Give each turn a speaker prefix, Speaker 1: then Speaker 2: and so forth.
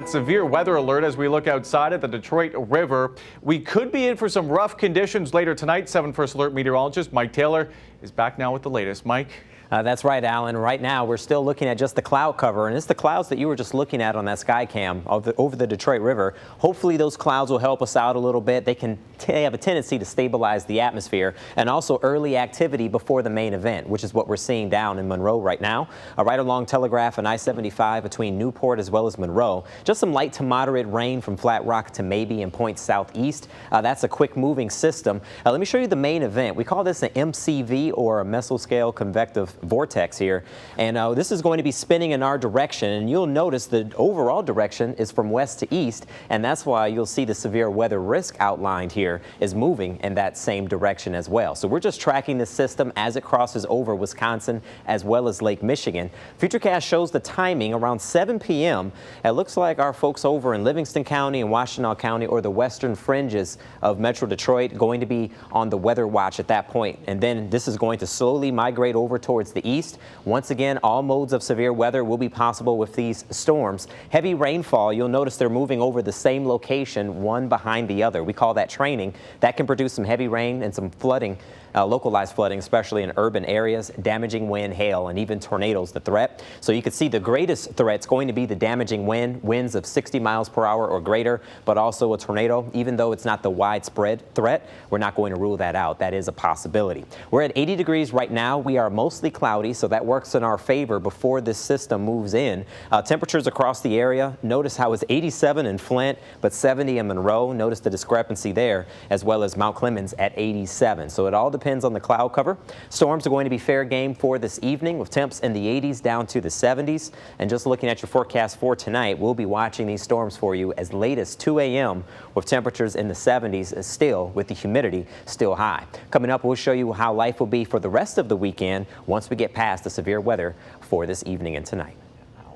Speaker 1: that severe weather alert as we look outside at the Detroit River. We could be in for some rough conditions later tonight. 7 First Alert meteorologist Mike Taylor is back now with the latest. Mike?
Speaker 2: That's right, Alan. Right now, we're still looking at just the cloud cover, and it's the clouds that you were just looking at on that sky cam over the Detroit River. Hopefully, those clouds will help us out a little bit. They have a tendency to stabilize the atmosphere, and also early activity before the main event, which is what we're seeing down in Monroe right now. Right along Telegraph and I-75 between Newport as well as Monroe. Just some light to moderate rain from Flat Rock to maybe in points southeast. That's a quick moving system. Let me show you the main event. We call this an MCV, or a mesoscale convective vortex here, and this is going to be spinning in our direction, and you'll notice the overall direction is from west to east, and that's why you'll see the severe weather risk outlined here is moving in that same direction as well. So we're just tracking the system as it crosses over Wisconsin as well as Lake Michigan. FUTURECAST shows the timing around 7 p.m. It looks like our folks over in Livingston County and Washtenaw County, or the western fringes of Metro Detroit, going to be on the weather watch at that point, and then this is going to slowly migrate over towards the east. Once again, all modes of severe weather will be possible with these storms. Heavy rainfall, you'll notice they're moving over the same location, one behind the other. We call that training. That can produce some heavy rain and some flooding. Localized flooding, especially in urban areas, damaging wind, hail, and even tornadoes the threat. So you can see the greatest threat's going to be the damaging winds of 60 miles per hour or greater, but also a tornado. Even though it's not the widespread threat, we're not going to rule that out. That is a possibility. We're at 80 degrees right now. We are mostly cloudy, so that works in our favor before this system moves in. Temperatures across the area, notice how it's 87 in Flint, but 70 in Monroe. Notice the discrepancy there, as well as Mount Clemens at 87. So it all depends on the cloud cover. Storms are going to be fair game for this evening, with temps in the 80s down to the 70s. And just looking at your forecast for tonight, we'll be watching these storms for you as late as 2 a.m. with temperatures in the 70s, still with the humidity still high. Coming up, we'll show you how life will be for the rest of the weekend once we get past the severe weather for this evening and tonight.